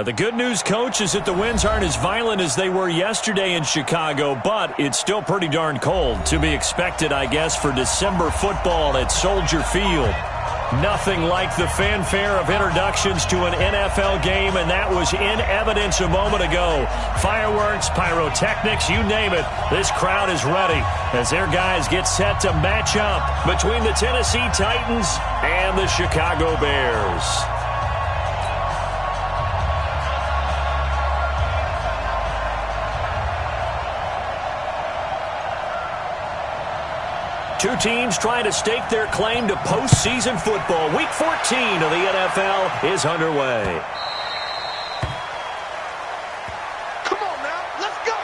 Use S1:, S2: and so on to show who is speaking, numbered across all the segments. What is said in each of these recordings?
S1: The good news, Coach, is that the winds aren't as violent as they were yesterday in Chicago, but it's still pretty darn cold. To be expected, I guess, for December football at Soldier Field. Nothing like the fanfare of introductions to an NFL game, and that was in evidence a moment ago. Fireworks, pyrotechnics, you name it. This crowd is ready as their guys get set to match up between the Tennessee Titans and the Chicago Bears. Two teams trying to stake their claim to postseason football. Week 14 of the NFL is underway.
S2: Come on now, let's go.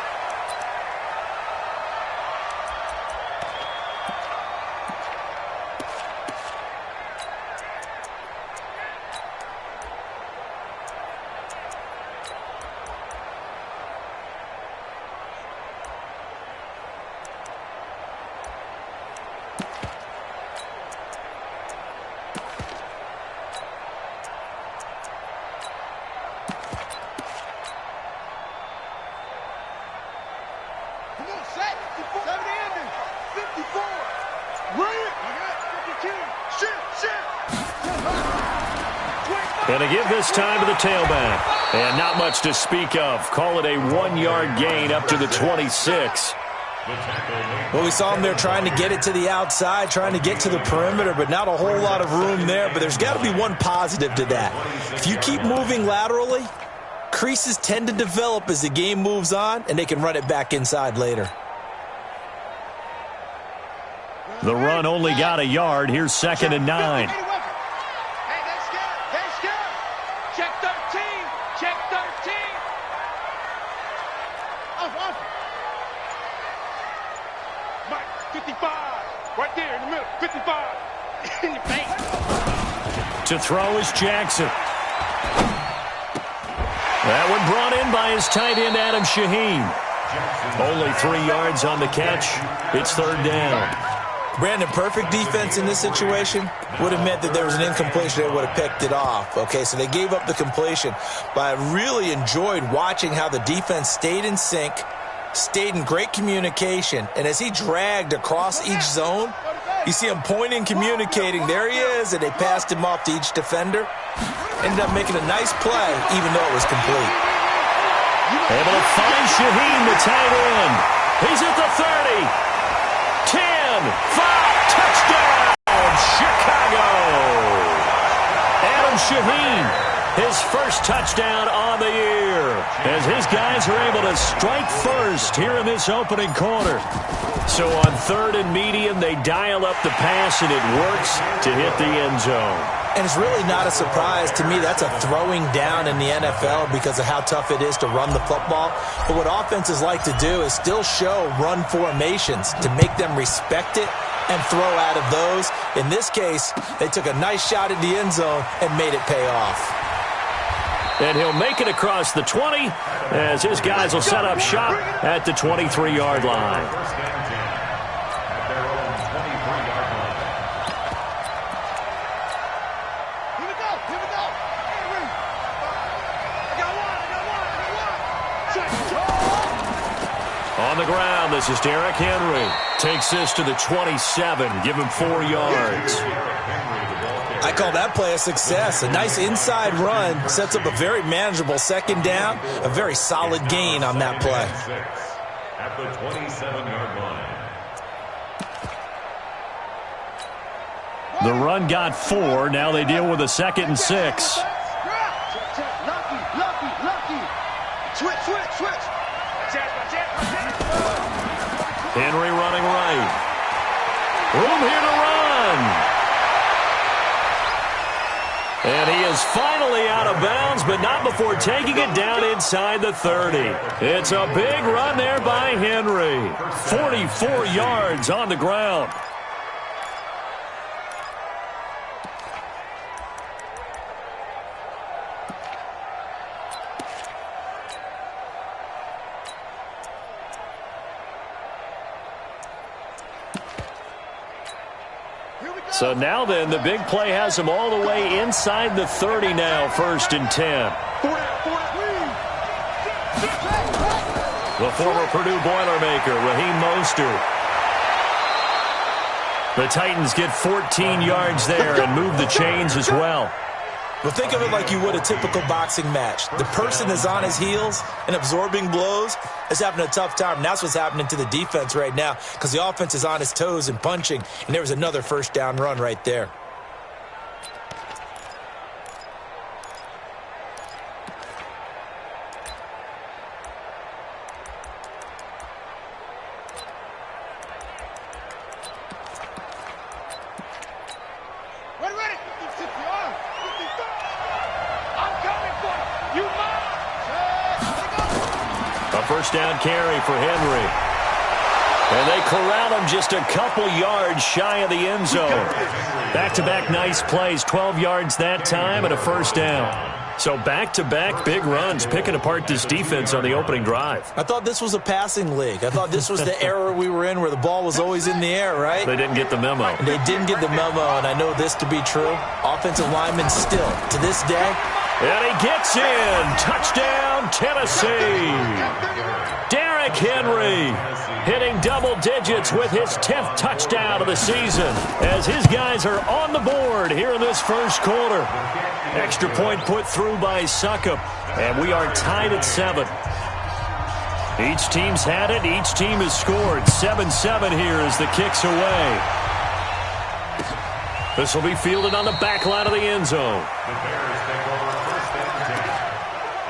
S1: And to give this time to the tailback. And not much to speak of. Call it a 1-yard gain up to the 26.
S3: Well, we saw him there trying to get it to the outside, trying to get to the perimeter, but not a whole lot of room there. But there's got to be one positive to that. If you keep moving laterally, creases tend to develop as the game moves on, and they can run it back inside later.
S1: The run only got a yard. Here's 2nd and 9.
S2: Check 13. Check 13. Mike, 55. Right there in the middle. 55. In your face.
S1: To throw is Jackson. That one brought in by his tight end, Adam Shaheen. Only 3 yards on the catch. It's 3rd down.
S3: Brandon, perfect defense in this situation would have meant that there was an incompletion. They would have picked it off. Okay, so they gave up the completion. But I really enjoyed watching how the defense stayed in sync, stayed in great communication. And as he dragged across each zone, you see him pointing, communicating. There he is, and they passed him off to each defender. Ended up making a nice play, even though it was complete.
S1: Able to find Shaheen, the tight end. He's at the 30. 10, 5, touchdown, Chicago. Adam Shaheen, his first touchdown on the year, as his guys are able to strike first here in this opening quarter. So on 3rd and medium, they dial up the pass, and it works to hit the end zone.
S3: And it's really not a surprise to me. That's a throwing down in the NFL because of how tough it is to run the football. But what offenses like to do is still show run formations to make them respect it and throw out of those. In this case, they took a nice shot at the end zone and made it pay off.
S1: And he'll make it across the 20 as his guys will set up shop at the 23-yard line. On the ground, this is Derrick Henry. Takes this to the 27, give him 4 yards.
S3: I call that play a success. A nice inside run sets up a very manageable 2nd down. A very solid gain on that play.
S4: At the 27-yard line.
S1: The run got 4. Now they deal with a 2nd and 6.
S2: Switch.
S1: Henry running right. Room here to run. And he is finally out of bounds, but not before taking it down inside the 30. It's a big run there by Henry. 44 yards on the ground. So now then, the big play has him all the way inside the 30 now, 1st and 10. The former Purdue Boilermaker, Raheem Mostert. The Titans get 14 yards there and move the chains as well.
S3: Well, think of it like you would a typical boxing match. The person that's on his heels and absorbing blows is having a tough time. And that's what's happening to the defense right now because the offense is on his toes and punching, and there was another first down run right there.
S1: First down carry for Henry. And they corral him just a couple yards shy of the end zone. Back-to-back nice plays, 12 yards that time and a first down. So back-to-back big runs, picking apart this defense on the opening drive.
S3: I thought this was a passing league. I thought this was the era we were in where the ball was always in the air, right?
S1: They didn't get the memo.
S3: They didn't get the memo, and I know this to be true. Offensive linemen still, to this day.
S1: And he gets in. Touchdown, Tennessee. Derrick Henry hitting double digits with his 10th touchdown of the season as his guys are on the board here in this first quarter. Extra point put through by Succop, and we are tied at 7. Each team's had it. Each team has scored. 7-7 here as the kick's away. This will be fielded on the back line of the end zone.
S4: The Bears take over first and 10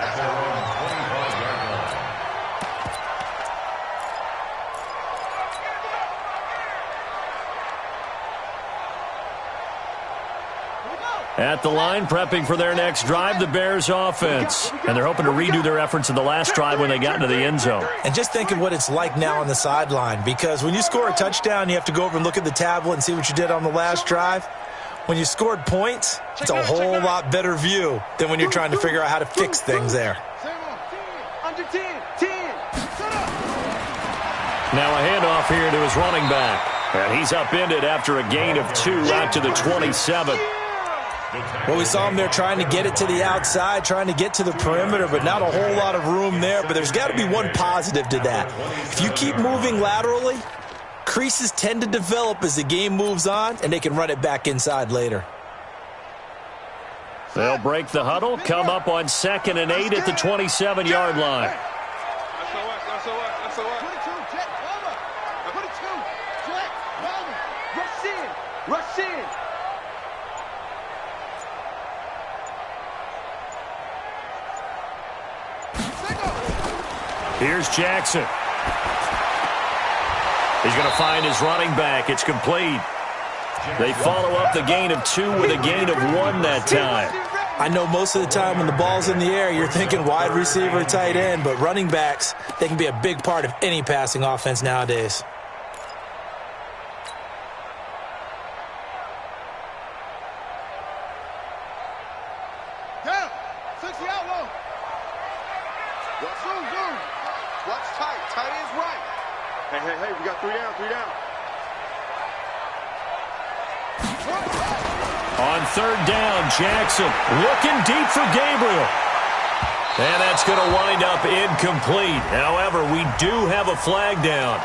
S4: at their own 25-yard line.
S1: At the line, prepping for their next drive, the Bears offense. And they're hoping to redo their efforts in the last drive when they got into the end zone.
S3: And just think of what it's like now on the sideline, because when you score a touchdown, you have to go over and look at the tablet and see what you did on the last drive. When you scored points, it's a whole lot better view than when you're trying to figure out how to fix things there.
S1: Now a handoff here to his running back. And he's upended after a gain of 2 out to the 27.
S3: Well, we saw him there trying to get it to the outside, trying to get to the perimeter, but not a whole lot of room there. But there's got to be one positive to that. If you keep moving laterally, creases tend to develop as the game moves on, and they can run it back inside later.
S1: They'll break the huddle, come up on 2nd and 8 at the 27-yard line.
S2: Rush in.
S1: Here's Jackson. He's going to find his running back. It's complete. They follow up the gain of 2 with a gain of 1 that time.
S3: I know most of the time when the ball's in the air, you're thinking wide receiver, tight end, but running backs, they can be a big part of any passing offense nowadays.
S2: Down. 60 out low. Zoom. Watch tight. Tight ends right. Hey, we got 3 down.
S1: On 3rd down, Jackson looking deep for Gabriel. And that's going to wind up incomplete. However, we do have a flag down.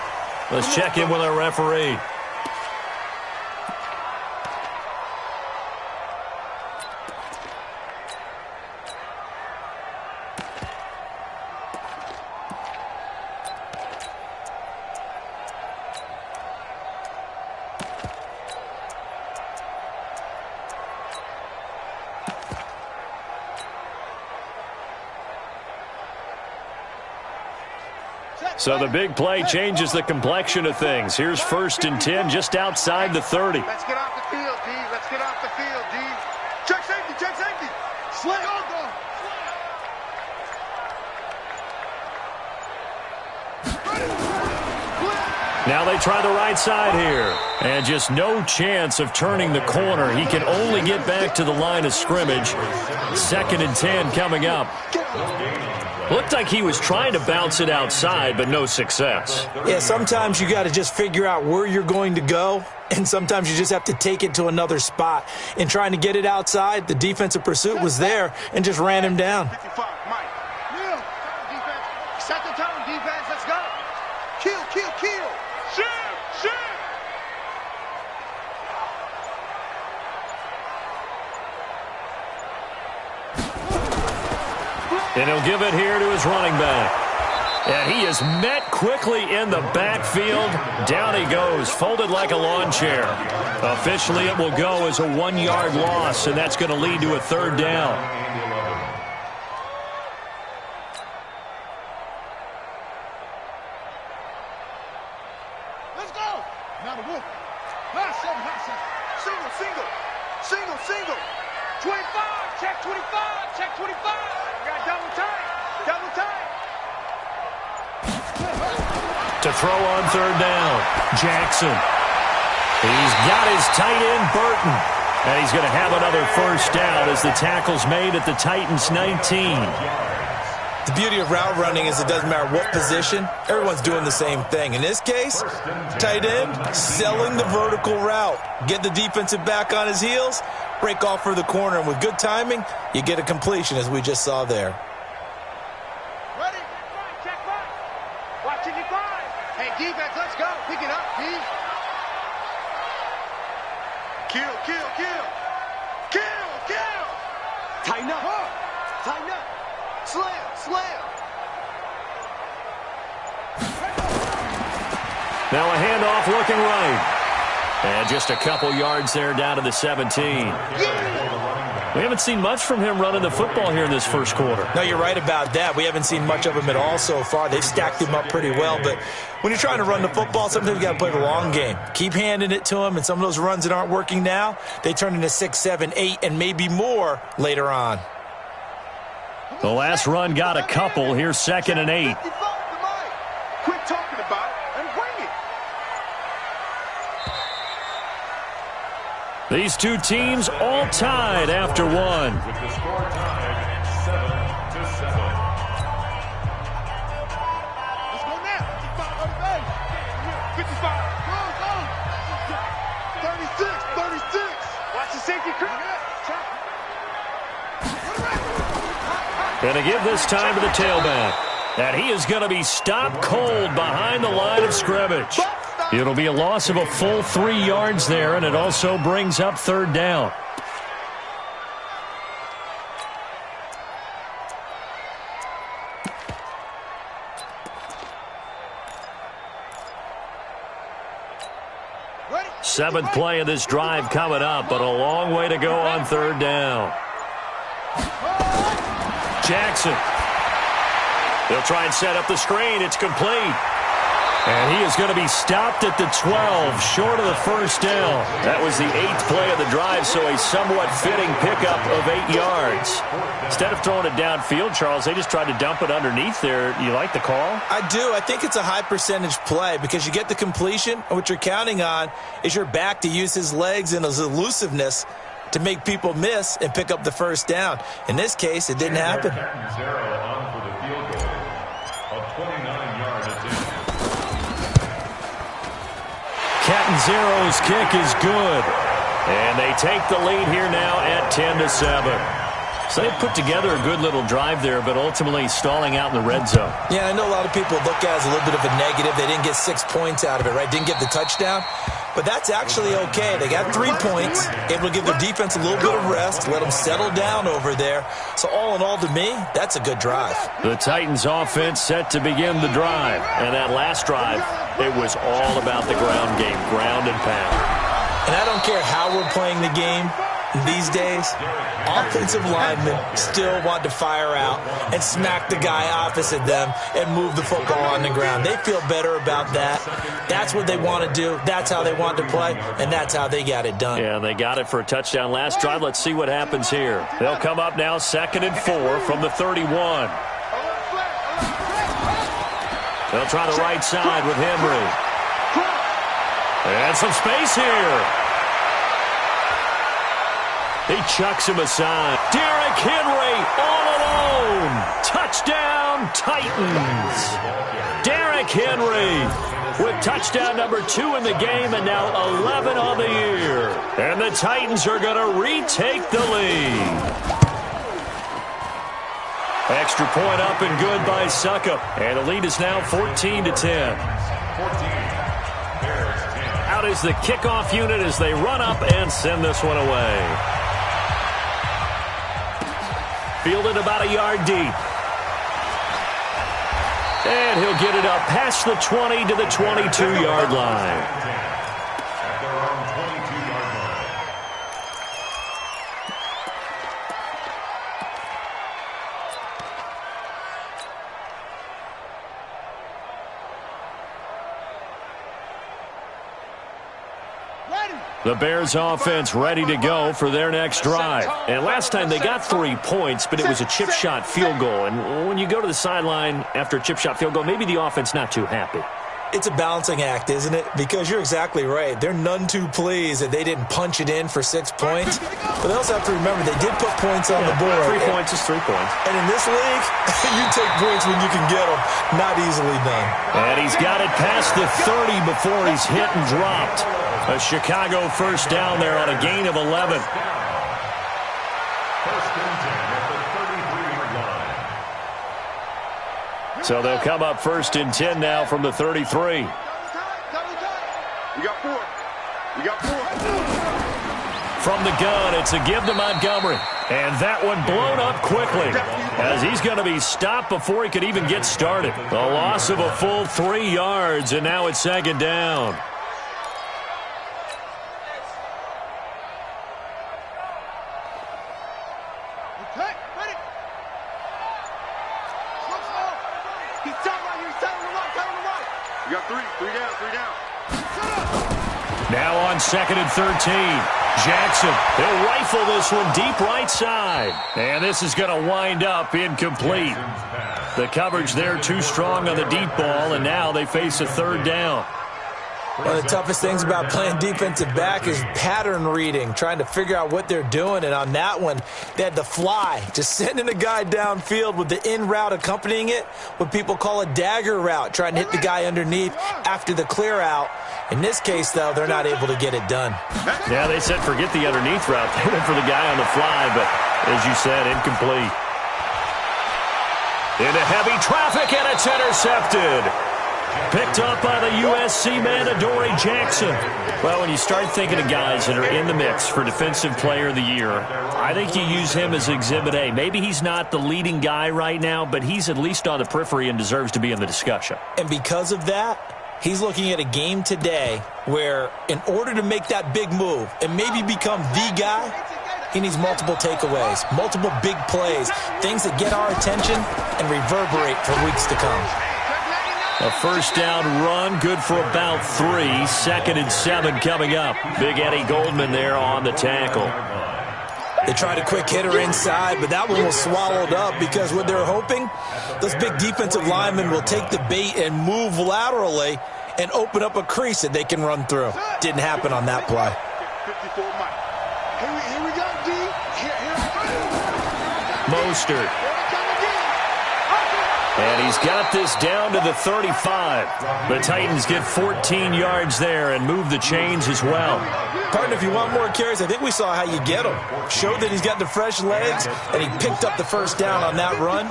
S1: Let's check in with our referee. So the big play changes the complexion of things. Here's 1st and 10 just outside the 30.
S2: Let's get off the field, D. Let's get off the field, D. Check safety. Slay on, go.
S1: Now they try the right side here. And just no chance of turning the corner. He can only get back to the line of scrimmage. 2nd and 10 coming up. Looked like he was trying to bounce it outside, but no success.
S3: Yeah, sometimes you got to just figure out where you're going to go, and sometimes you just have to take it to another spot. In trying to get it outside, the defensive pursuit was there and just ran him down.
S2: 55, Mike. Yeah, defense. Kill, kill. Shim, shim.
S1: And he'll give it here to his running back. And he is met quickly in the backfield. Down he goes, folded like a lawn chair. Officially, it will go as a 1-yard loss, and that's going to lead to a third down.
S2: Let's go. Now the wolf. High seven, high seven. Single, single. Single, single. 25. Check 25. Check 25. Got double tight. Double tight.
S1: To throw on third down, Jackson. He's got his tight end, Burton. And he's going to have another first down as the tackle's made at the Titans' 19.
S3: The beauty of route running is it doesn't matter what position. Everyone's doing the same thing. In this case, tight end, selling the vertical route. Get the defensive back on his heels, break off for the corner. And with good timing, you get a completion, as we just saw there.
S2: Ready? Check right. Watching you five. Hey, defense, let's go. Pick it up, D. Kill, kill, kill. Kill, kill. Tighten up. Tighten up. Slam, slam.
S1: Now a handoff looking right. And just a couple yards there down to the 17. We haven't seen much from him running the football here in this first quarter.
S3: No, you're right about that. We haven't seen much of him at all so far. They've stacked him up pretty well. But when you're trying to run the football, sometimes you got to play the long game. Keep handing it to him, and some of those runs that aren't working now, they turn into 6, 7, 8, and maybe more later on.
S1: The last run got a couple. Here's 2nd and 8.
S2: Quit talking about it and bring it.
S1: These two teams all tied after one.
S4: With the score tied 7-7.
S2: Let's go now. 55. Go, go. 36, 36. Watch the safety creep.
S1: Going to give this time to the tailback. And he is going to be stopped cold behind the line of scrimmage. It'll be a loss of a full 3 yards there, and it also brings up third down. Seventh play of this drive coming up, but a long way to go on third down. Jackson. They'll try and set up the screen. It's complete. And he is going to be stopped at the 12, short of the first down. That was the 8th play of the drive, so a somewhat fitting pickup of 8 yards. Instead of throwing it downfield, Charles, they just tried to dump it underneath there. You like the call?
S3: I do. I think it's a high percentage play because you get the completion, and what you're counting on is your back to use his legs and his elusiveness to make people miss and pick up the first down. In this case, it didn't happen.
S1: Catanzaro's kick is good. And they take the lead here now at 10-7. So they put together a good little drive there, but ultimately stalling out in the red zone.
S3: Yeah, I know a lot of people look at it as a little bit of a negative. They didn't get 6 points out of it, right? Didn't get the touchdown. But that's actually okay. They got 3 points, able to give their defense a little bit of rest, let them settle down over there. So all in all, to me, that's a good drive.
S1: The Titans offense set to begin the drive. And that last drive, it was all about the ground game, ground and pound.
S3: And I don't care how we're playing the game these days, offensive linemen still want to fire out and smack the guy opposite them and move the football on the ground. They feel better about that. That's what they want to do. That's how they want to play, and that's how they got it done.
S1: Yeah, they got it for a touchdown last drive. Let's see what happens here. They'll come up now 2nd and 4 from the 31. They'll try the right side with Henry. And some space here. He chucks him aside. Derrick Henry all alone. Touchdown, Titans. Derrick Henry with touchdown number 2 in the game and now 11 on the year. And the Titans are going to retake the lead. Extra point up and good by Succop. And the lead is now 14-10.
S4: Bears 10.
S1: Out is the kickoff unit as they run up and send this one away. Fielded about a yard deep. And he'll get it up past the 20 to the 22-yard line.
S4: At their own 22-yard line.
S1: The Bears offense ready to go for their next drive. And last time they got 3 points, but it was a chip shot field goal. And when you go to the sideline after a chip shot field goal, maybe the offense not too happy.
S3: It's a balancing act, isn't it? Because you're exactly right. They're none too pleased that they didn't punch it in for 6 points. But they also have to remember they did put points on the board.
S1: 3 points is 3 points.
S3: And in this league, you take points when you can get them. Not easily done.
S1: And he's got it past the 30 before he's hit and dropped. A Chicago first down there on a gain of 11.
S4: First and 10 at the 33-yard line.
S1: So they'll come up first and 10 now from the 33.
S2: You got 4. You got 4.
S1: From the gun, it's a give to Montgomery. And that one blown up quickly as he's going to be stopped before he could even get started. A loss of a full 3 yards, and now it's second down.
S2: You got 3 down, 3 down.
S1: Now on second and 13. Jackson, he'll rifle this one deep right side. And this is going to wind up incomplete. The coverage there too strong on the deep ball, and now they face a third down.
S3: One of the toughest things about playing defensive back is pattern reading, trying to figure out what they're doing. And on that one, they had the fly, just sending a guy downfield with the in route accompanying it, what people call a dagger route, trying to hit the guy underneath after the clear out. In this case, though, they're not able to get it done.
S1: Yeah, they said forget the underneath route. They went for the guy on the fly, but as you said, incomplete. Into heavy traffic, and it's intercepted. Picked up by the USC man, Adoree Jackson. Well, when you start thinking of guys that are in the mix for Defensive Player of the Year, I think you use him as Exhibit A. Maybe he's not the leading guy right now, but he's at least on the periphery and deserves to be in the discussion.
S3: And because of that, he's looking at a game today where in order to make that big move and maybe become the guy, he needs multiple takeaways, multiple big plays, things that get our attention and reverberate for weeks to come.
S1: A first down run, good for about 3. Second and 7 coming up. Big Eddie Goldman there on the tackle.
S3: They tried a quick hitter inside, but that one was swallowed up because what they're hoping, those big defensive linemen will take the bait and move laterally and open up a crease that they can run through. Didn't happen on that play.
S2: 54 Mike. Here we go, D.
S1: Mostert. And he's got this down to the 35. The Titans get 14 yards there and move the chains as well.
S3: Partner, if you want more carries, I think we saw how you get him. Showed that he's got the fresh legs, and he picked up the first down on that run.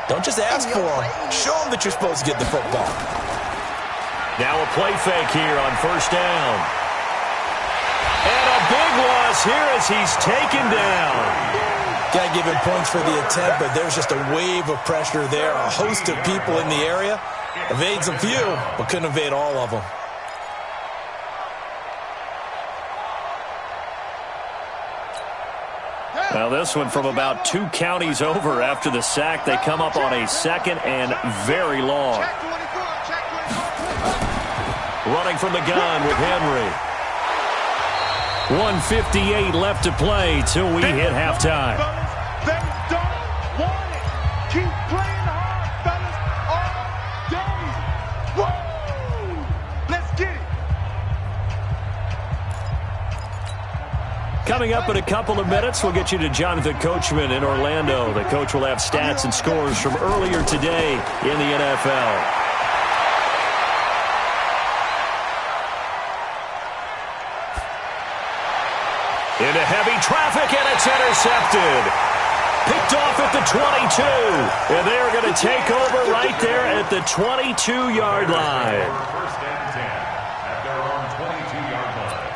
S3: Don't just ask for him. Show him that you're supposed to get the football.
S1: Now a play fake here on first down. And a big loss here as he's taken down.
S3: Got to give him points for the attempt, but there's just a wave of pressure there. A host of people in the area. Evades a few, but couldn't evade all of them.
S1: Well, this one from about 2 counties over after the sack. They come up on a second and very long. Running from the gun with Henry. 1:58 left to play till we hit halftime.
S2: They don't want it. Keep playing hard, fellas, all day. Woo! Let's get it.
S1: Coming up in a couple of minutes, we'll get you to Jonathan Coachman in Orlando. The coach will have stats and scores from earlier today in the NFL. Into heavy traffic, and it's intercepted. Picked off at the 22. And they are going to take over right there at the 22-yard line.
S4: First and 10 at their own 22-yard line.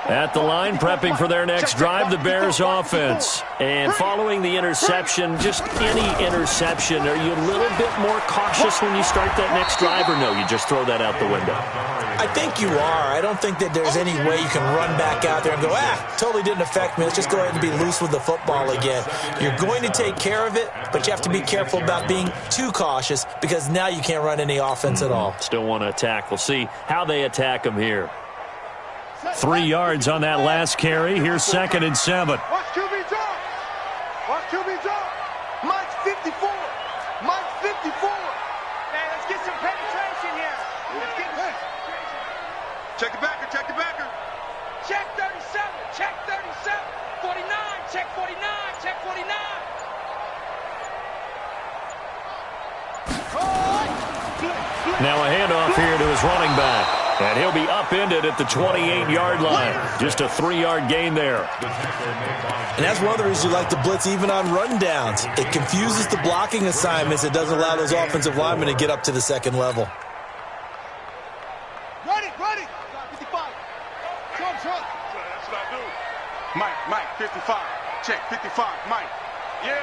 S1: At the line, prepping for their next drive, the Bears offense. And following the interception, just any interception, are you a little bit more cautious when you start that next drive, or no, you just throw that out the window?
S3: I think you are. I don't think that there's any way you can run back out there and go, totally didn't affect me. Let's just go ahead and be loose with the football again. You're going to take care of it, but you have to be careful about being too cautious because now you can't run any offense at all.
S1: Still want to attack. We'll see how they attack them here. 3 yards on that last carry. Here's 2nd and 7.
S2: Watch QB drop. Watch QB drop. Mike's 54. Mike's 54. Man, let's get some penetration here. Let's get penetration. Check the backer. Check the backer. Check 37. Check 37. 49. Check 49. Check 49.
S1: Now a handoff here to his running back. And he'll be upended at the 28-yard line. Just a 3-yard gain there.
S3: And that's one of the reasons you like to blitz even on rundowns. It confuses the blocking assignments. It doesn't allow those offensive linemen to get up to the second level.
S2: Ready. 55. That's what I do. Mike, 55. Check 55. Mike. Yeah.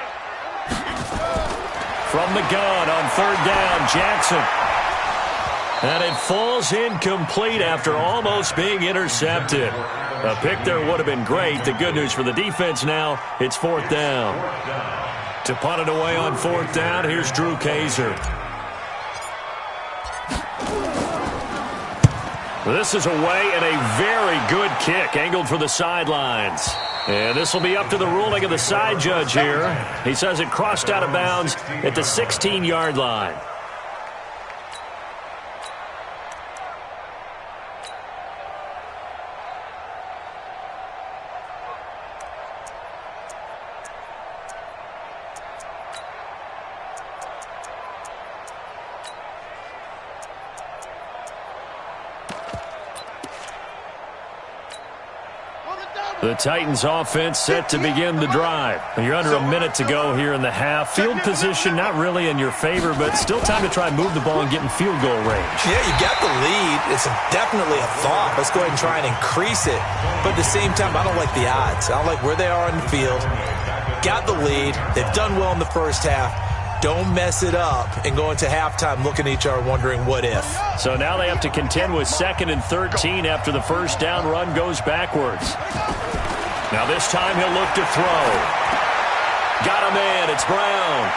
S1: From the gun on 3rd down, Jackson. And it falls incomplete after almost being intercepted. A pick there would have been great. The good news for the defense now, it's 4th down. To punt it away on 4th down, here's Drew Kaiser. This is away and a very good kick, angled for the sidelines. And this will be up to the ruling of the side judge here. He says it crossed out of bounds at the 16-yard line. The Titans offense set to begin the drive. You're under a minute to go here in the half. Field position not really in your favor, but still time to try and move the ball and get in field goal range.
S3: Yeah, you got the lead. It's definitely a thought. Let's go ahead and try and increase it. But at the same time, I don't like the odds. I don't like where they are on the field. Got the lead. They've done well in the first half. Don't mess it up and go into halftime looking at each other wondering what if.
S1: So now they have to contend with 2nd and 13 after the first down run goes backwards. Now this time he'll look to throw. Got a man. It's Brown.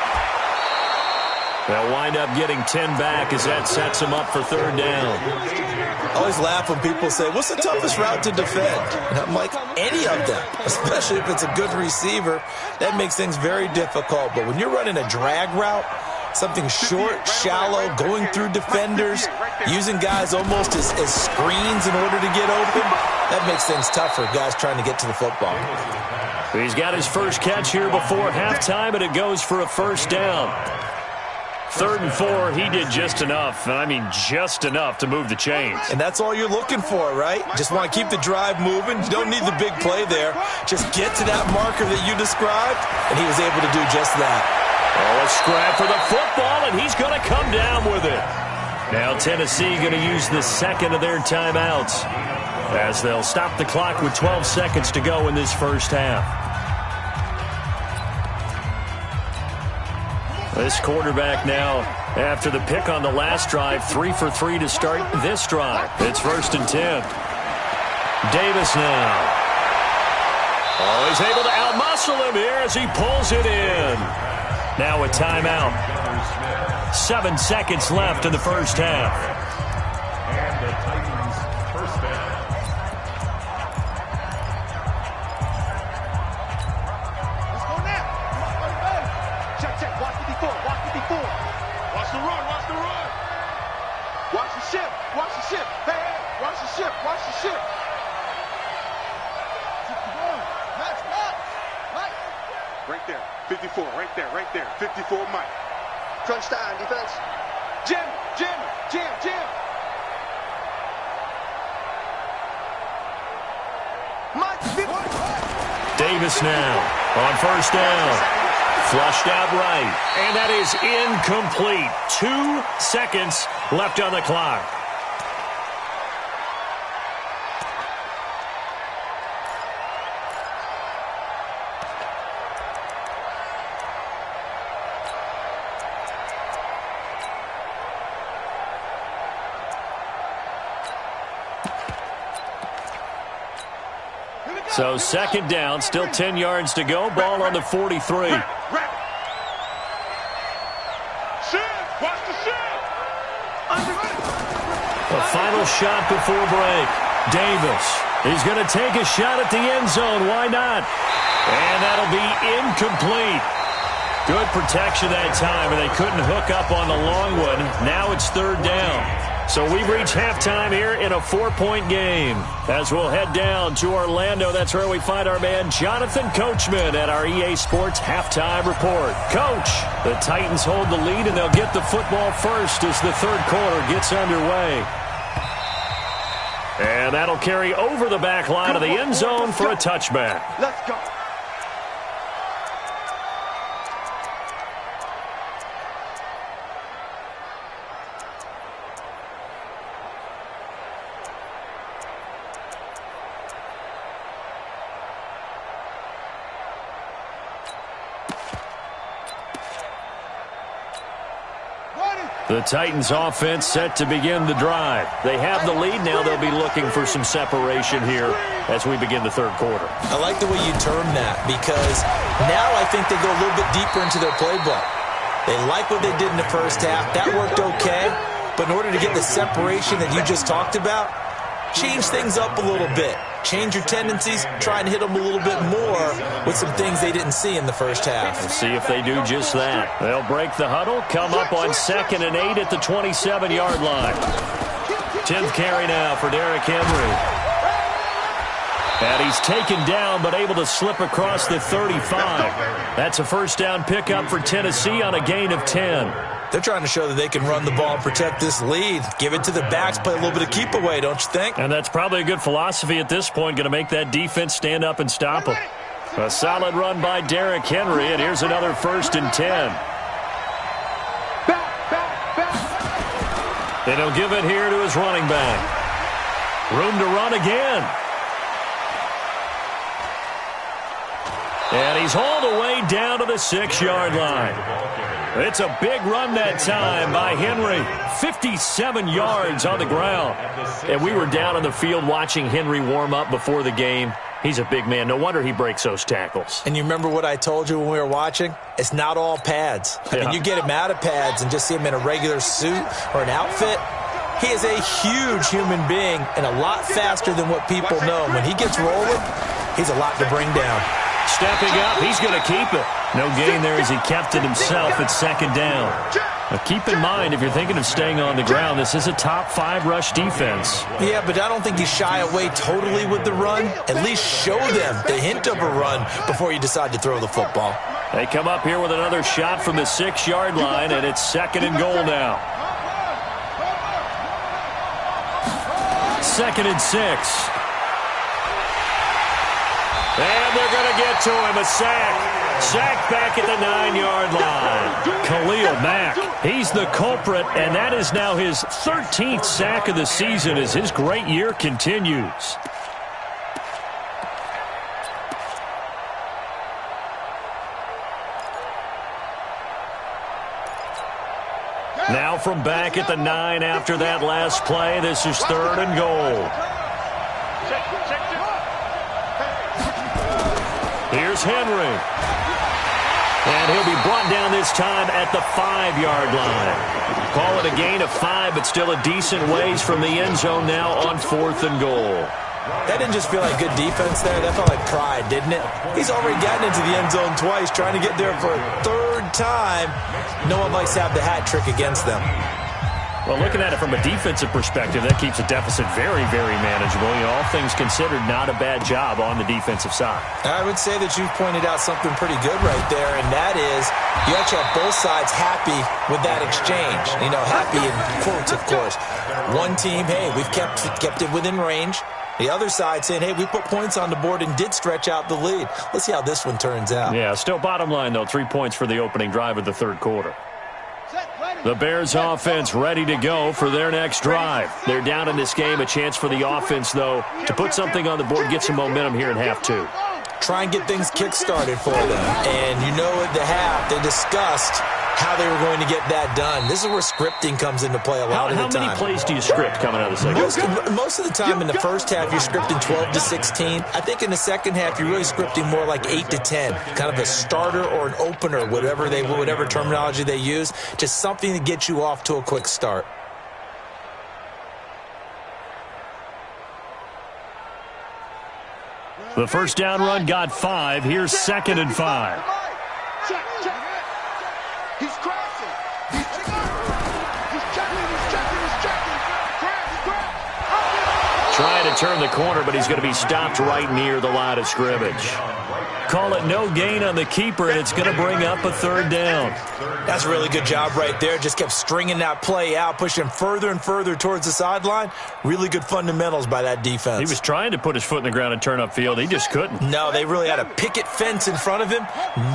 S1: They'll wind up getting 10 back as that sets him up for 3rd down.
S3: I always laugh when people say, what's the toughest route to defend? And I'm like, any of them, especially if it's a good receiver. That makes things very difficult. But when you're running a drag route, something short, shallow, going through defenders, using guys almost as screens in order to get open, that makes things tough for guys trying to get to the football.
S1: He's got his first catch here before halftime, and it goes for a 1st down. 3rd and 4, he did just enough, and I mean just enough to move the chains.
S3: And that's all you're looking for, right? Just want to keep the drive moving. You don't need the big play there. Just get to that marker that you described, and he was able to do just that.
S1: Oh, a scrap for the football, and he's going to come down with it. Now Tennessee going to use the 2nd of their timeouts as they'll stop the clock with 12 seconds to go in this first half. This quarterback now, after the pick on the last drive, 3 for 3 to start this drive. It's 1st and 10. Davis now. Oh, he's able to outmuscle him here as he pulls it in. Now a timeout. 7 seconds left in the first half.
S4: And the Titans first down.
S2: Let's go now. Check. Watch 54. Watch 54. Watch the run. Watch the run. Watch the ship. Watch the ship. Hey, watch the ship. Watch the ship. Right there. 54. Right there. 54, Mike. Crunch time, defense. Jam.
S1: Davis now on first down. Flushed out right. And that is incomplete. 2 seconds left on the clock. So second down, still 10 yards to go. Ball on the 43. A final shot before break. Davis. He's going to take a shot at the end zone. Why not? And that'll be incomplete. Good protection that time, and they couldn't hook up on the long one. Now it's third down. So we've reached halftime here in a 4-point game. As we'll head down to Orlando, that's where we find our man Jonathan Coachman at our EA Sports Halftime Report. Coach, the Titans hold the lead, and they'll get the football first as the third quarter gets underway. And that'll carry over the back line of the end zone for a touchback.
S2: Let's go.
S1: The Titans offense set to begin the drive. They have the lead now. They'll be looking for some separation here as we begin the third quarter.
S3: I like the way you term that because now I think they go a little bit deeper into their playbook. They like what they did in the first half. That worked okay. But in order to get the separation that you just talked about, change things up a little bit. Change your tendencies, try and hit them a little bit more with some things they didn't see in the first half.
S1: We'll see if they do just that. They'll break the huddle, come up on 2nd and 8 at the 27-yard line. 10th carry now for Derrick Henry. And he's taken down but able to slip across the 35. That's a first down pickup for Tennessee on a gain of 10.
S3: They're trying to show that they can run the ball and protect this lead. Give it to the backs, play a little bit of keep away, don't you think?
S1: And that's probably a good philosophy at this point, going to make that defense stand up and stop them. A solid run by Derrick Henry, and here's another 1st and 10. And he'll give it here to his running back. Room to run again. And he's hauled away down to the 6-yard line. It's a big run that time by Henry. 57 yards on the ground. And we were down on the field watching Henry warm up before the game. He's a big man. No wonder he breaks those tackles.
S3: And you remember what I told you when we were watching? It's not all pads. I mean, you get him out of pads and just see him in a regular suit or an outfit. He is a huge human being and a lot faster than what people know. When he gets rolling, he's a lot to bring down.
S1: Stepping up, he's going to keep it. No gain there as he kept it himself at 2nd down. Now keep in mind, if you're thinking of staying on the ground, this is a top 5 rush defense.
S3: Yeah, but I don't think you shy away totally with the run. At least show them the hint of a run before you decide to throw the football.
S1: They come up here with another shot from the 6-yard line, and it's 2nd and goal now. 2nd and 6. And they're going to get to him, a sack. Sack back at the 9-yard line. Khalil Mack, he's the culprit, and that is now his 13th sack of the season as his great year continues. Now from back at the 9 after that last play, this is 3rd and goal. Here's Henry. And he'll be brought down this time at the 5-yard line. Call it a gain of 5, but still a decent ways from the end zone now on 4th and goal.
S3: That didn't just feel like good defense there. That felt like pride, didn't it? He's already gotten into the end zone twice, trying to get there for a 3rd time. No one likes to have the hat trick against them.
S1: Well, looking at it from a defensive perspective, that keeps the deficit very, very manageable. You know, all things considered, not a bad job on the defensive side. I
S3: would say that you've pointed out something pretty good right there, and that is you actually have both sides happy with that exchange. You know, happy in quotes, of course. One team, hey, we've kept it within range. The other side saying, hey, we put points on the board and did stretch out the lead. Let's see how this one turns out.
S1: Yeah, still bottom line, though, 3 points for the opening drive of the third quarter. The Bears offense ready to go for their next drive. They're down in this game. A chance for the offense, though, to put something on the board, get some momentum here in half two.
S3: Try and get things kick-started for them. And you know at the half, they discussed how they were going to get that done. This is where scripting comes into play a lot of the time.
S1: How many plays do you script coming out of the second?
S3: Most of the time in the first half, you're scripting 12 to 16. I think in the second half, you're really scripting more like 8 to 10, kind of a starter or an opener, whatever terminology they use, just something to get you off to a quick start.
S1: The first down run got 5. Here's 2nd and 5.
S2: Check. He's crossing. He's checking.
S1: Trying to turn the corner, but he's going to be stopped right near the line of scrimmage. Call it no gain on the keeper, and it's going to bring up a 3rd down.
S3: That's a really good job right there. Just kept stringing that play out, pushing further and further towards the sideline. Really good fundamentals by that defense.
S1: He was trying to put his foot in the ground and turn upfield. He just couldn't.
S3: No, they really had a picket fence in front of him.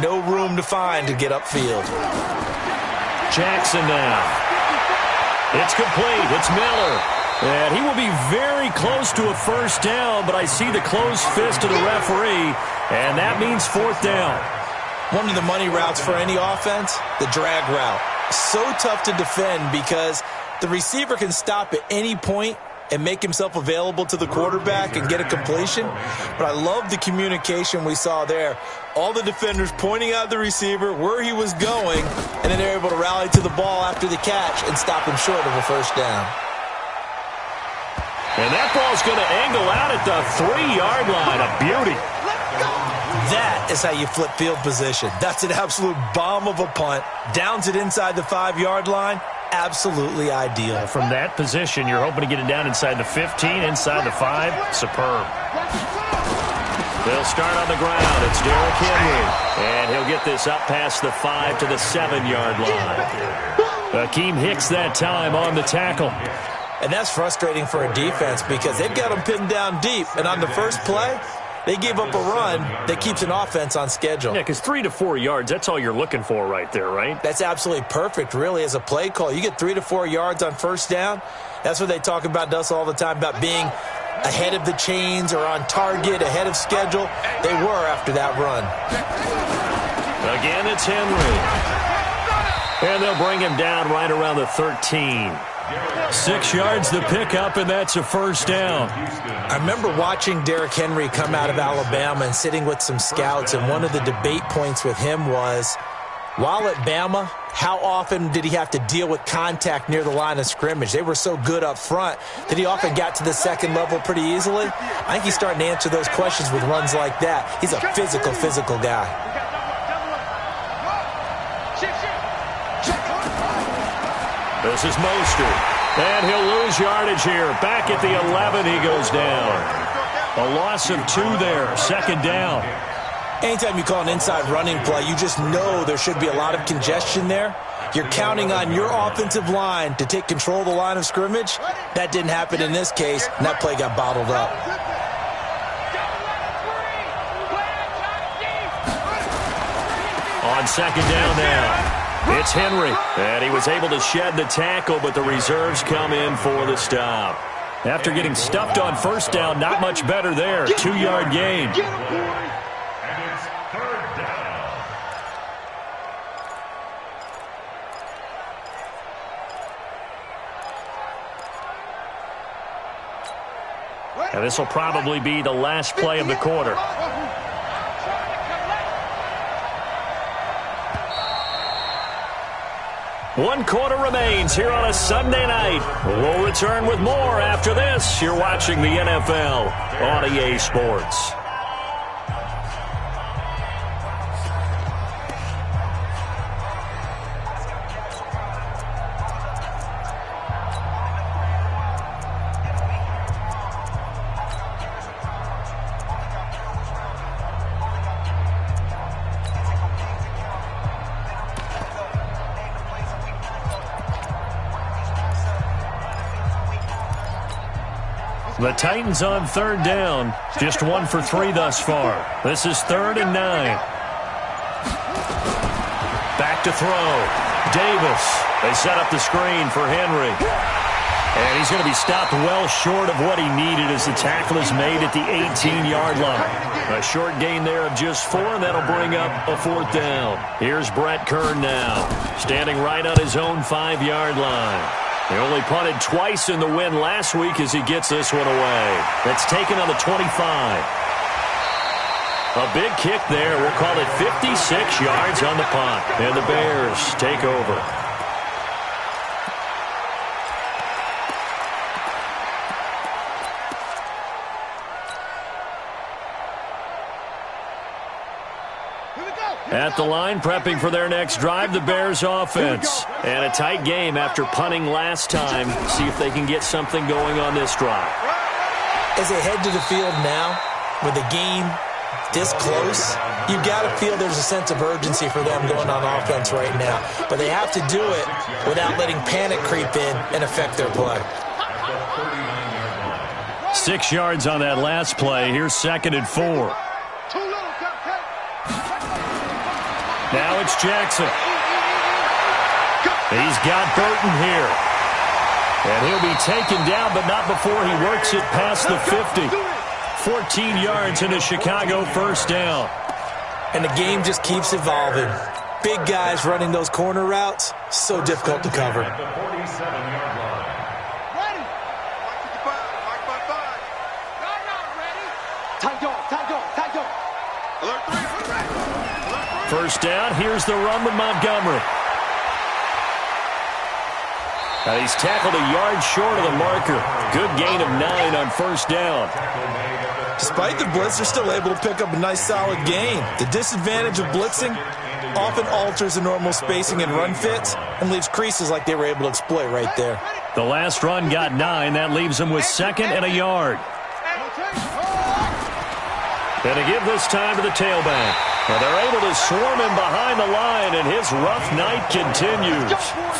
S3: No room to find to get upfield.
S1: Jackson now. It's complete. It's Miller. And he will be very close to a first down, but I see the closed fist of the referee, and that means 4th down.
S3: One of the money routes for any offense, the drag route. So tough to defend because the receiver can stop at any point and make himself available to the quarterback and get a completion. But I love the communication we saw there. All the defenders pointing out the receiver, where he was going, and then they're able to rally to the ball after the catch and stop him short of a first down.
S1: And that ball's going to angle out at the 3-yard line. A beauty.
S3: That is how you flip field position. That's an absolute bomb of a punt. Downs it inside the 5-yard line. Absolutely ideal.
S1: From that position, you're hoping to get it down inside the 15, inside the 5. Superb. They'll start on the ground. It's Derrick Henry. And he'll get this up past the 5 to the 7-yard line. Akeem Hicks that time on the tackle.
S3: And that's frustrating for a defense because they've got them pinned down deep. And on the first play, they gave up a run that keeps an offense on schedule.
S1: Yeah, because 3 to 4 yards, that's all you're looking for right there, right?
S3: That's absolutely perfect, really, as a play call. You get 3 to 4 yards on first down. That's what they talk about us all the time, about being ahead of the chains or on target, ahead of schedule. They were after that run.
S1: Again, it's Henry. And they'll bring him down right around the 13. 6 yards the pickup, and that's a first down.
S3: I remember watching Derrick Henry come out of Alabama and sitting with some scouts, and one of the debate points with him was, while at Bama, how often did he have to deal with contact near the line of scrimmage? They were so good up front that he often got to the second level pretty easily. I think he's starting to answer those questions with runs like that. He's a physical guy.
S1: This is Mostert, and he'll lose yardage here. Back at the 11, he goes down. A loss of 2 there, 2nd down.
S3: Anytime you call an inside running play, you just know there should be a lot of congestion there. You're counting on your offensive line to take control of the line of scrimmage. That didn't happen in this case, and that play got bottled up.
S1: On 2nd down now. It's Henry, and he was able to shed the tackle, but the reserves come in for the stop. After getting stuffed on first down, not much better there. 2-yard gain.
S4: And it's 3rd down.
S1: And this will probably be the last play of the quarter. One quarter remains here on a Sunday night. We'll return with more after this. You're watching the NFL on EA Sports. The Titans on third down. Just 1 for 3 thus far. This is 3rd and 9. Back to throw. Davis. They set up the screen for Henry. And he's going to be stopped well short of what he needed as the tackle is made at the 18-yard line. A short gain there of just 4, and that'll bring up a 4th down. Here's Brett Kern now, standing right on his own 5-yard line. He only punted twice in the win last week as he gets this one away. That's taken on the 25. A big kick there. We'll call it 56 yards on the punt. And the Bears take over. At the line, prepping for their next drive, the Bears offense. And a tight game after punting last time. See if they can get something going on this drive.
S3: As they head to the field now, with the game this close, you've got to feel there's a sense of urgency for them going on offense right now. But they have to do it without letting panic creep in and affect their play.
S1: 6 yards on that last play. Here's 2nd and 4. Now it's Jackson. He's got Burton here. And he'll be taken down, but not before he works it past the 50. 14 yards and a Chicago 1st down.
S3: And the game just keeps evolving. Big guys running those corner routes, so difficult to cover.
S2: Ready. Tight dog. Alert 3.
S1: First down, here's the run with Montgomery. Now he's tackled a yard short of the marker. Good gain of 9 on 1st down.
S3: Despite the blitz, they're still able to pick up a nice solid gain. The disadvantage of blitzing often alters the normal spacing and run fits and leaves creases like they were able to exploit right there.
S1: The last run got 9. That leaves them with 2nd and a yard. And to give this time to the tailback. Well, they're able to swarm him behind the line, and his rough night continues.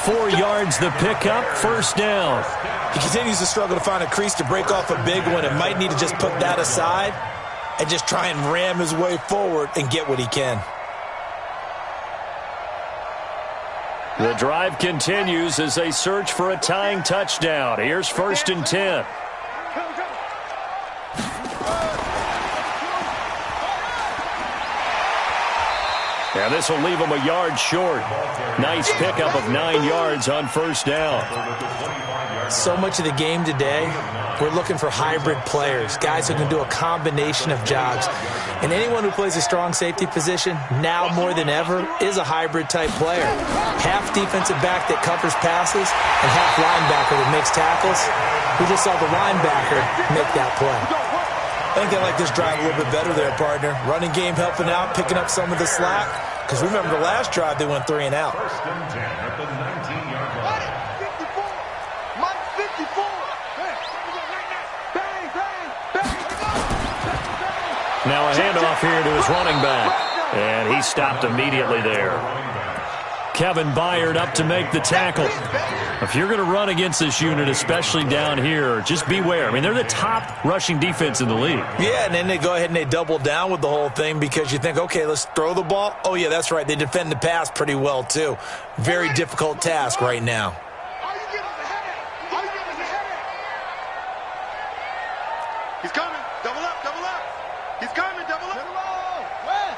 S1: 4 yards the pickup, 1st down.
S3: He continues to struggle to find a crease to break off a big one and might need to just put that aside and just try and ram his way forward and get what he can.
S1: The drive continues as they search for a tying touchdown. Here's 1st and 10. Now this will leave him a yard short. Nice pickup of 9 yards on 1st down.
S3: So much of the game today, we're looking for hybrid players, guys who can do a combination of jobs. And anyone who plays a strong safety position, now more than ever, is a hybrid-type player. Half defensive back that covers passes and half linebacker that makes tackles. We just saw the linebacker make that play. I think they like this drive a little bit better there, partner. Running game helping out, picking up some of the slack. Because remember the last drive, they went 3 and out.
S4: 1st and 10 at the 19-yard line.
S2: 54. Mike 54. Bang, bang, bang.
S1: Now a handoff here to his running back. And he stopped immediately there. Kevin Byard up to make the tackle. If you're going to run against this unit, especially down here, just beware. I mean, they're the top rushing defense in the league.
S3: Yeah, and then they go ahead and they double down with the whole thing because you think, okay, let's throw the ball. Oh, yeah, that's right. They defend the pass pretty well, too. Very difficult task right now.
S2: He's coming. Double up. He's coming. Double up. West.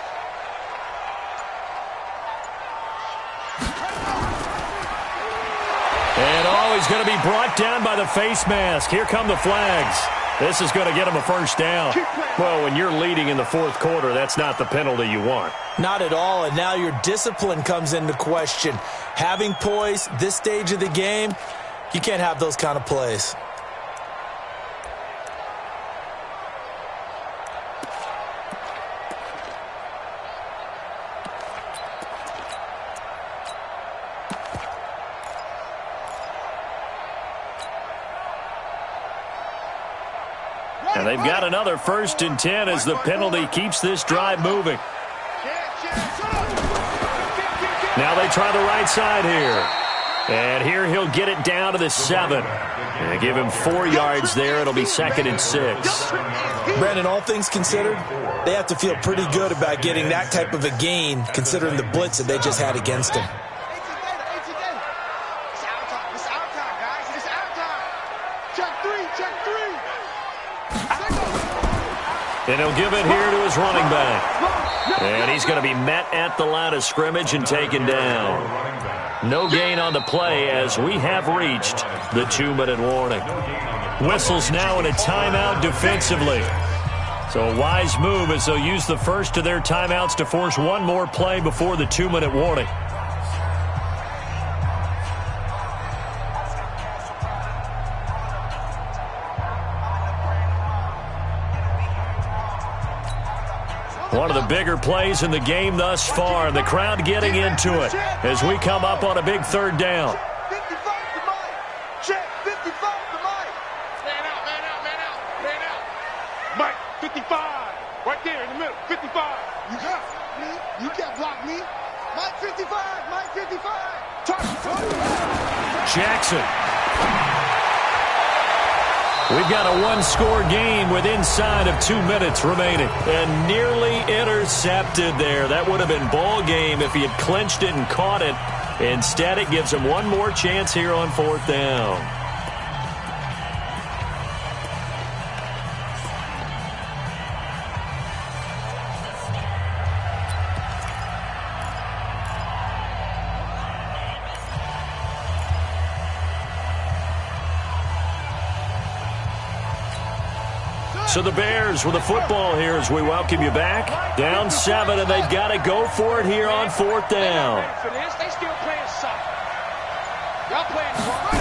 S1: And he's going to be brought down by the face mask. Here come the flags. This is going to get him a 1st down. Well, when you're leading in the 4th quarter, that's not the penalty you want.
S3: Not at all, and now your discipline comes into question. Having poise this stage of the game, you can't have those kind of plays.
S1: And they've got another 1st and 10 as the penalty keeps this drive moving. Now they try the right side here. And here he'll get it down to the 7. And give him 4 yards there. It'll be 2nd and 6.
S3: Brandon, all things considered, they have to feel pretty good about getting that type of a gain, considering the blitz that they just had against them.
S1: And he'll give it here to his running back. And he's going to be met at the line of scrimmage and taken down. No gain on the play as we have reached the 2-minute warning. Whistles now in a timeout defensively. So a wise move as they'll use the first of their timeouts to force one more play before the 2-minute warning. One of the bigger plays in the game thus far, and the crowd getting into it as we come up on a big 3rd down.
S2: 55 to Mike. Check, 55 to Mike. Man out, man out, man out, man out. Mike, 55. Right there in the middle, 55. You got me. You can't block me. Mike, 55. Mike, 55.
S1: Jackson. We've got a 1-score game with inside of 2 minutes remaining. And nearly intercepted there. That would have been ball game if he had clinched it and caught it. Instead, it gives him one more chance here on 4th down. So the Bears with the football here as we welcome you back. Down 7, and they've got to go for it here on 4th down.
S2: They still playing soft. Y'all playing soft.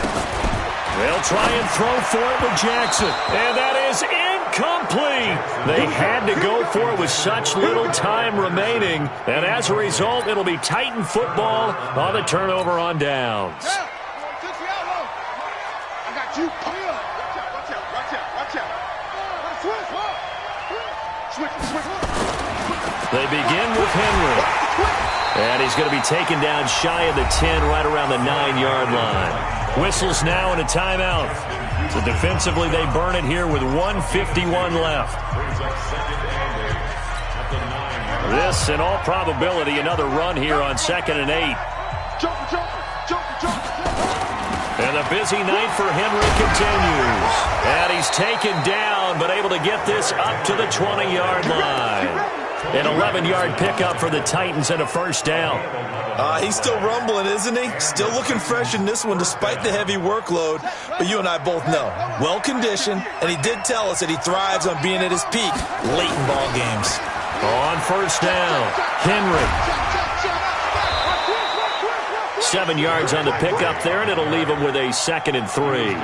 S1: They'll try and throw for it with Jackson. And that is incomplete. They had to go for it with such little time remaining. And as a result, it'll be Titan football on the turnover on downs.
S2: I got you. Watch out, watch out, watch out, watch out.
S1: They begin with Henry. And he's going to be taken down shy of the 10, right around the 9-yard line. Whistles now in a timeout. So defensively, they burn it here with 1:51 left. This, in all probability, another run here on 2nd and 8. And the busy night for Henry continues. And he's taken down, but able to get this up to the 20-yard line. An 11-yard pickup for the Titans and a 1st down.
S3: He's still rumbling, isn't he? Still looking fresh in this one despite the heavy workload. But you and I both know, well-conditioned, and he did tell us that he thrives on being at his peak late in ball games.
S1: On 1st down, Henry. 7 yards on the pickup there, and it'll leave him with a 2nd and 3.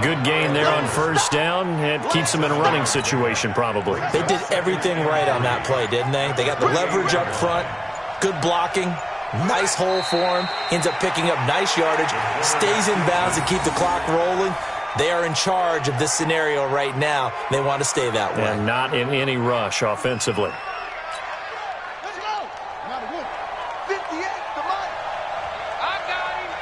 S1: Good gain there on 1st down. It keeps them in a running situation, probably.
S3: They did everything right on that play, didn't they? They got the leverage up front, good blocking, nice hole for him, ends up picking up nice yardage, stays in bounds to keep the clock rolling. They are in charge of this scenario right now. They want to stay that way.
S1: And not in any rush offensively.
S2: Let's go. 58 to Mike. I got him.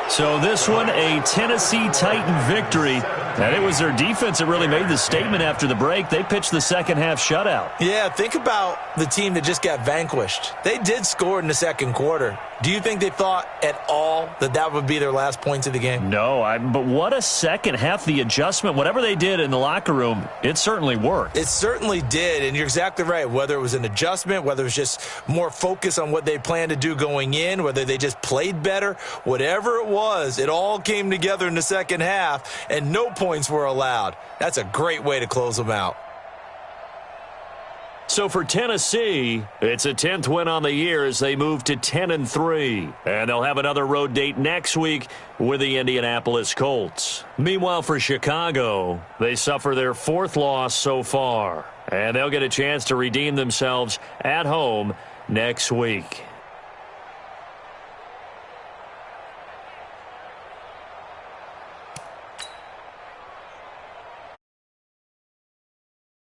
S1: So this one, a Tennessee Titan victory. And it was their defense that really made the statement after the break. They pitched the second half shutout.
S3: Yeah, think about the team that just got vanquished. They did score in the second quarter. Do you think they thought at all that that would be their last points of the game?
S1: No, but what a second half. The adjustment, whatever they did in the locker room, it certainly worked.
S3: It certainly did, and you're exactly right. Whether it was an adjustment, whether it was just more focus on what they planned to do going in, whether they just played better, whatever it was, it all came together in the second half, and no points were allowed. That's a great way to close them out.
S1: So for Tennessee, it's a 10th win on the year as they move to 10-3. And they'll have another road date next week with the Indianapolis Colts. Meanwhile, for Chicago, they suffer their 4th loss so far. And they'll get a chance to redeem themselves at home next week.